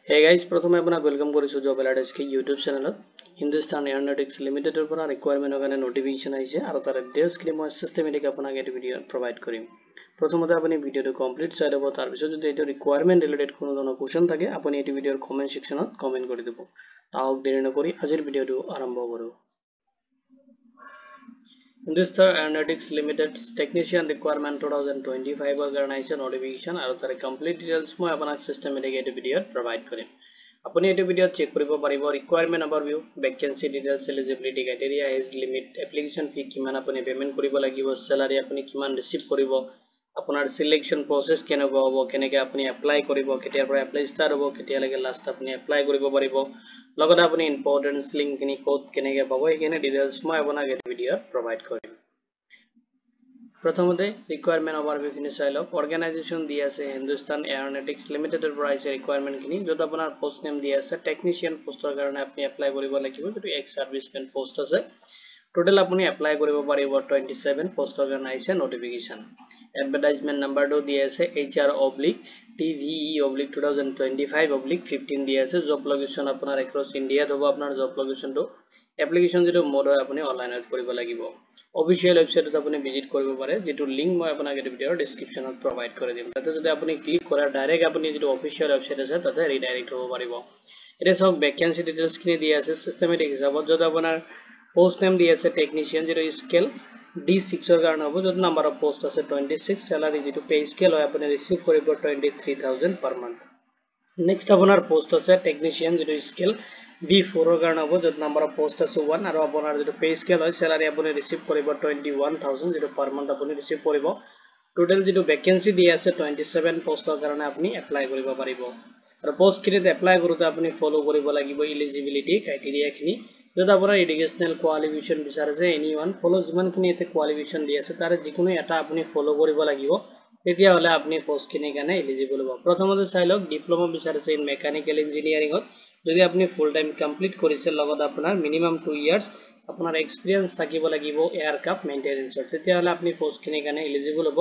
Hey guys, प्रथमे आपना welcome करिसु job halides के YouTube चैनलत Hindustan aeronautics लिमिटेडर পৰা ৰিকুৱাৰমেন্টৰ কাৰণে নটিফিকেশন আহিছে আৰু তাৰ ডিটেইলছখিনি মই সিস্টেমেটিক আপোনাক এই ভিডিঅ'ত প্ৰভাইড কৰিম। প্ৰথমতে আপুনি ভিডিঅ'টো কমপ্লিট চাই ল'ব, তাৰ পিছত যদি এইটো ৰিকুৱাৰমেন্ট ৰিলেটেড কোনো ধৰণৰ কোৱেশ্চন থাকে আপুনি এই ভিডিঅ'ৰ কমেন্ট সেকশনত কমেন্ট কৰি দিব। তাওক দেৰি নকৰি আজিৰ ভিডিঅ'টো আৰম্ভ কৰো। Hindustan Aeronautics Limited Technician Requirement 2025 organization notification আৰু তাৰ কমপ্লিট ডিটেইলছ মই আপোনাক সিস্টেমেটিক এই ভিডিঅ'ত প্ৰভাইড কৰিম। আপুনি এই ভিডিঅ'ত চেক কৰিব পাৰিব recruitment overview, vacancy details, eligibility criteria, age limit, application fee কিমান আপুনি পেমেন্ট কৰিব লাগিব, স্যালাৰি আপুনি কিমান ৰিসিভ কৰিব, আপোনাৰ সিলেকশন প্ৰসেস কেনেকুৱা হ'ব, কেনেকৈ আপুনি এপ্লাই কৰিব, কেতিয়াৰ পৰা এপ্লাই ষ্টাৰ্ট হ'ব, কেতিয়ালৈকে লাষ্ট আপুনি এপ্লাই কৰিব পাৰিব, লগতে আপুনি ইম্পৰ্টেন্ট লিংকখিনি ক'ত কেনেকৈ পাব এইখিনি ডিটেইলছ মই আপোনাক এই ভিডিঅ'ত প্ৰভাইড কৰিম। প্ৰথমতে ৰিকুৱাৰমেন্ট ওভাৰভিউ খিনি চাই লওক। অৰ্গানাইজেচন দি আছে হিন্দুস্তান এৰোনটিক্স লিমিটেডৰ পৰা আছে ৰিকুৱাৰমেন্ট খিনি, যত আপোনাৰ পোষ্ট নেম দি আছে টেকনিশিয়ান পোষ্টৰ কাৰণে আপুনি এপ্লাই কৰিব লাগিব, যেটো এক্স সাৰ্ভিসমেন পোষ্ট আছে। টোটাল আপুনি এপ্লাই কৰিব পাৰিব 27 পোষ্টৰ কাৰণে আছে নটিফিকেশন। এডভাৰটাইজমেন্ট নাম্বাৰটো দি আছে HR/TVE/2025/15 দি আছে। জব লোকেশন আপোনাৰ এক্ৰছ ইন্ডিয়াত হ'ব, আপোনাৰ জব লোকেশনটো। এপ্লিকেশন যেটো মোড হয় আপুনি অনলাইনত কৰিব লাগিব। অফিশিয়াল ওয়েবসাইটত আপুনি ভিজিট কৰিব পাৰে, যেটো লিংক মই আপোনাক এই ভিডিঅ'ৰ ডেসক্ৰিপচনত প্ৰভাইড কৰি দিম। তাতে যদি আপুনি ক্লিক কৰে ডাইৰেক্ট আপুনি যেটো অফিশিয়াল ওয়েবসাইট আছে তাতে ৰিডাইৰেক্ট হ'ব পাৰিব। এটা সব ভ্যাকেন্সি ডিটেইলছ খিনি দি আছে সিস্টেমেটিক হিচাপত, যত আপোনাৰ পোষ্ট নেম দি আছে টেকনিশিয়ান, যেটো স্কেল D6 ৰ কাৰণে হ'ব, যত নাম্বাৰ অফ পোষ্ট আছে 26, স্যালাৰি যেটো পে স্কেল হয় আপুনি ৰিসিভ কৰিব 23,000 পাৰ মান্থ। নেক্সট আপোনাৰ পোষ্ট আছে টেকনিশিয়ান, যেটো স্কেল B4 ৰ কাৰণে হ'ব, যত নাম্বাৰ অফ পোষ্ট আছে 1 আৰু আপোনাৰ যেটো পে স্কেল হয় স্যালাৰি আপুনি ৰিসিভ কৰিব 21,000 যেটো পাৰ মান্থ আপুনি ৰিসিভ কৰিব। টোটাল যেটো ভ্যাকেন্সি দি আছে 27 পোষ্টৰ কাৰণে আপুনি এপ্লাই কৰিব পাৰিব। আৰু পোষ্ট খিনিত এপ্লাই কৰোতে আপুনি ফলো কৰিব লাগিব এলিজিবিলিটি ক্ৰাইটেৰিয়া খিনি, যত আপোনাৰ এডুকেশনাল কোৱালিফিকেশন বিচাৰিছে এনিওয়ান ফলো, যিমানখিনি এতে কোৱালিফিকেশন দি আছে তাৰে যিকোনো এটা আপুনি ফলো কৰিব লাগিব, তেতিয়া হলে আপুনি পোষ্ট খিনিৰ কাৰণে এলিজিবল হ'ব। প্ৰথমতে চাই লওক ডিপ্লোমা বিচাৰিছে ইন মেকানিক্যাল ইঞ্জিনিয়াৰিংত, যদি আপুনি ফুল টাইম কমপ্লিট কৰিছে লগত আপোনাৰ মিনিমাম 2 ইয়াৰ্স আপোনাৰ এক্সপেৰিয়েন্স থাকিব লাগিব এয়াৰক্ৰাফ্ট মেইনটেনেন্সৰ, তেতিয়া হলে আপুনি পোষ্ট খিনিৰ কাৰণে এলিজিবল হ'ব।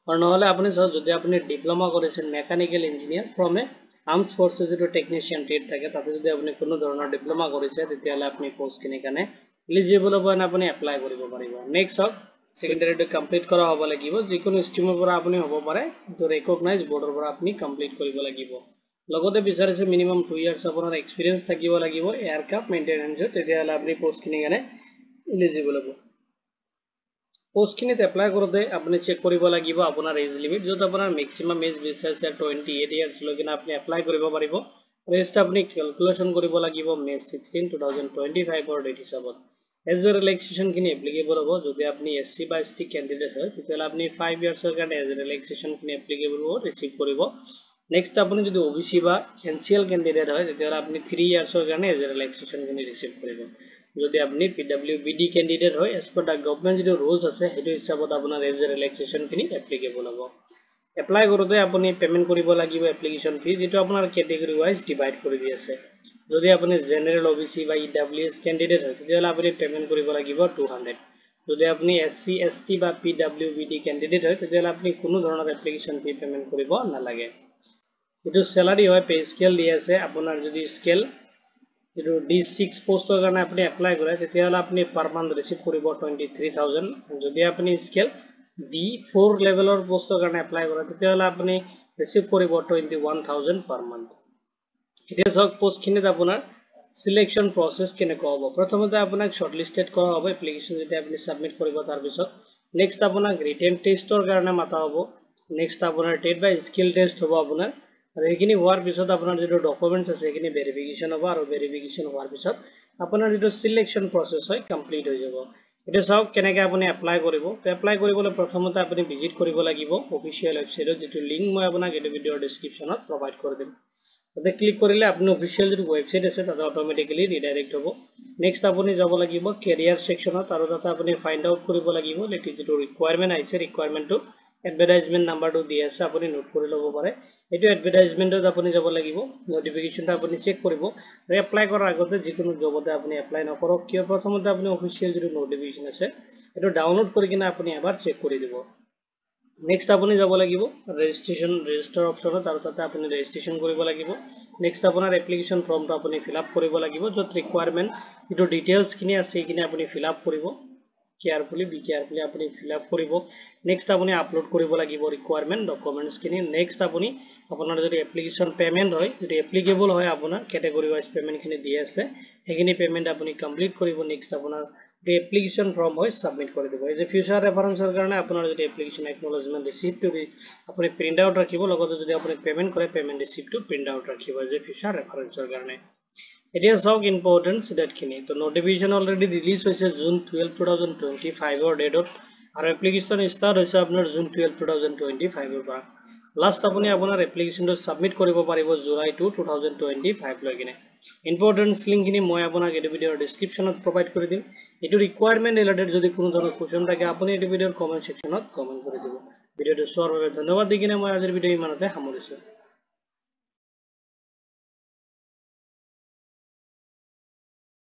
আৰু নহলে আপুনি যদি আপুনি ডিপ্লোমা কৰিছে mechanical engineer from a armed forces যেটো টেকনিশিয়ান ট্ৰেড থাকে, তাতে যদি আপুনি কোনো ধৰণৰ ডিপ্লোমা কৰিছে তেতিয়া হলে আপুনি পোষ্ট খিনিৰ কাৰণে এলিজিবল হ'ব আৰু আপুনি এপ্লাই কৰিব পাৰিব। নেক্সট হক সেকেন্ডাৰীটো কমপ্লিট কৰা হ'ব লাগিব, যিকোনো ষ্ট্ৰীমৰ পৰা আপুনি হ'ব পাৰে, তো ৰেকগনাইজ বৰ্ডৰ পৰা আপুনি কমপ্লিট কৰিব লাগিব। লগতে বিচাৰিছে মিনিমাম 2 ইয়াৰ্স আপোনাৰ এক্সপেৰিয়েন্স থাকিব লাগিব এয়াৰক্ৰাফ্ট মেইনটেনেন্সৰ, তেতিয়া হলে আপুনি পোষ্ট খিনিৰ কাৰণে এলিজিবল হ'ব। পোষ্ট খিনিত এপ্লাই কৰোতে আপুনি চেক কৰিব লাগিব আপোনাৰ এজ লিমিট, যত আপোনাৰ মেক্সিমাম এজ বিচাৰিছে 28 ইয়াৰ্স লৈকে আপুনি এপ্লাই কৰিব পাৰিব। ৰেষ্ট আপুনি ক্যালকুলেশন কৰিব লাগিব মে 16, 2025 ৰ ডেট হিচাপত। এজ ৰিলেক্সেশন খিনি এপ্লিকেবল হ'ব যদি আপুনি SC বা ST ক্যান্ডিডেট হয়, তেতিয়া আপুনি 5 ইয়াৰ্সৰ কাৰণে এজ ৰিলেক্সেশন খিনি এপ্লিকেবল হ'ব, ৰিসিভ কৰিব। নেক্সট আপুনি যদি OBC বা NCL ক্যান্ডিডেট হয়, তেতিয়া আপুনি 3 ইয়াৰ্সৰ কাৰণে এজ ৰিলেক্সেশন খিনি ৰিসিভ কৰিব। যদি আপুনি PWBD ক্যান্ডিডেট হয়, এজ পাৰ দা গভৰ্নমেন্ট যেটো ৰুলছ আছে সেইটো হিচাপত আপোনাৰ এজ ৰিলেক্সেশন খিনি এপ্লিকেবল হ'ব। এপ্লাই কৰোতে আপুনি পেমেন্ট কৰিব লাগিব এপ্লিকেশন ফি, যেটো আপোনাৰ ক্যাটেগৰি ওয়াইজ ডিভাইড কৰি দি আছে। যদি আপুনি জেনাৰেল OBC বা EWS ক্যান্ডিডেট হয়, তেতিয়া আপুনি পেমেন্ট কৰিব লাগিব 200। যদি আপুনি SC ST বা PWBD ক্যান্ডিডেট হয়, তেতিয়া আপুনি কোনো ধৰণৰ এপ্লিকেশন ফি পেমেন্ট কৰিব নালাগে। যেটো স্যালাৰি হয় পে স্কেল দি আছে, আপোনাৰ যদি স্কেল যেটো D6 পোষ্টৰ কাৰণে আপুনি এপ্লাই কৰে, তেতিয়া হলে আপুনি পাৰ মান্থ ৰিসিভ কৰিব 23,000। যদি আপুনি স্কেল D4 লেভেলৰ পোষ্টৰ কাৰণে এপ্লাই কৰে, তেতিয়া হলে আপুনি ৰিসিভ কৰিব 21,000 পাৰ মান্থ। এতিয়া সব পোষ্ট খিনিত আপোনাৰ সিলেকশন প্ৰসেস কেনেকুৱা হ'ব। প্ৰথমতে আপোনাক শৰ্টলিস্টেড কৰা হ'ব এপ্লিকেশন যেতিয়া আপুনি সাবমিট কৰিব, তাৰ পিছত নেক্সট আপোনাক ৰিটেন টেষ্টৰ কাৰণে মাতা হ'ব। নেক্সট আপোনাৰ টেট বা স্কিল টেষ্ট হ'ব আপোনাৰ, আৰু এইখিনি হোৱাৰ পিছত আপোনাৰ যেটো ডকুমেন্টস আছে সেইখিনি ভেৰিফিকেশন হ'ব, আৰু ভেৰিফিকেশন হোৱাৰ পিছত আপোনাৰ যেটো সিলেকশন প্ৰসেস হয় কমপ্লিট হৈ যাব। এটা চাওক কেনেকৈ আপুনি এপ্লাই কৰিব। তো এপ্লাই কৰিবলৈ প্ৰথমতে আপুনি ভিজিট কৰিব লাগিব অফিশিয়াল ওয়েবসাইটত, যেটো লিংক মই আপোনাক এই ভিডিঅ'ৰ ডেসক্ৰিপচনত প্ৰভাইড কৰি দিম। তাতে ক্লিক কৰিলে আপুনি অফিশিয়াল যেটো ওয়েবসাইট আছে তাতে অটোমেটিক্যালি ৰিডাইৰেক্ট হ'ব। নেক্সট আপুনি যাব লাগিব কেৰিয়াৰ সেকশনত, আৰু তাতে আপুনি ফাইন্ড আউট কৰিব লাগিব যেটো ৰিকুৱাৰমেন্ট আহিছে, ৰিকুৱাৰমেন্টটো এডভাৰটাইজমেন্ট নাম্বাৰটো দি আছে, আপুনি নোট কৰি ল'ব পাৰে। এটো এডভাৰটাইজমেন্টত আপুনি যাব লাগিব, নোটিফিকেশনটো আপুনি চেক কৰিব। আৰু এপ্লাই কৰাৰ আগতে যিকোনো জবতে আপুনি এপ্লাই নকৰক কিয়, প্ৰথমতে আপুনি অফিশিয়াল যেটো নোটিফিকেশন আছে এটো ডাউনলোড কৰি কিনে আপুনি এবাৰ চেক কৰি দিব। নেক্সট আপুনি যাব লাগিব ৰেজিষ্টাৰ অপচনত আৰু তাতে আপুনি ৰেজিষ্ট্ৰেচন কৰিব লাগিব। নেক্সট আপোনাৰ এপ্লিকেশ্যন ফৰ্মটো আপুনি ফিল আপ কৰিব লাগিব, য'ত ৰিকুৱাৰমেণ্ট যিটো ডিটেইলছখিনি আছে সেইখিনি আপুনি ফিল আপ কৰিব কেয়াৰফুলি আপুনি ফিল আপ কৰিব। নেক্সট আপুনি আপলোড কৰিব লাগিব ৰিকুৱাৰমেণ্ট ডকুমেণ্টছখিনি। নেক্সট আপুনি আপোনাৰ যদি এপ্লিকেশ্যন পে'মেণ্ট হয়, যদি এপ্লিকেবল হয় আপোনাৰ কেটেগৰী ৱাইজ পে'মেণ্টখিনি দি আছে সেইখিনি পে'মেণ্ট আপুনি কমপ্লিট কৰিব। নেক্সট আপোনাৰ যদি এপ্লিকেশ্যন ফৰ্ম হয় ছাবমিট কৰি দিব। এই যে ফিউচাৰ ৰেফাৰেঞ্চৰ কাৰণে আপোনাৰ যদি এপ্লিকেশ্যন একনলেজমেণ্ট ৰিচিপ্টটো আপুনি প্ৰিণ্ট আউট ৰাখিব, লগতে যদি আপুনি পে'মেণ্ট কৰে পে'মেণ্ট ৰিচিপ্টটো প্ৰিণ্ট আউট ৰাখিব যে ফিউচাৰ ৰেফাৰেঞ্চৰ কাৰণে। এতিয়া চাওক ইম্পৰ্টেন্স ডেটখিনি। তো নটিফিকেশ্যন অলৰেডি ৰিলিজ হৈছে জুন 12, 2025 ডেটত, আৰু এপ্লিকেশ্যন ষ্টাৰ্ট হৈছে আপোনাৰ জুন 12, 2025 পৰা। লাষ্ট আপুনি আপোনাৰ এপ্লিকেশ্যনটো ছাবমিট কৰিব পাৰিব জুলাই 2, 2025 লৈ কিনে। ইম্পৰ্টেন্স লিংকখিনি মই আপোনাক এইটো ভিডিঅ'ৰ ডিছক্ৰিপশ্যনত প্ৰভাইড কৰি দিম। এইটো ৰিকুৱাৰমেণ্ট ৰিলেটেড যদি কোনো ধৰণৰ কুৱেশ্যন থাকে আপুনি এইটো ভিডিঅ'ৰ কমেণ্ট ছেকশ্যনত কমেণ্ট কৰি দিব। ভিডিঅ'টো চোৱাৰ বাবে ধন্যবাদ দি কিনে মই আজিৰ ভিডিঅ' ইমানতে সামৰিছোঁ।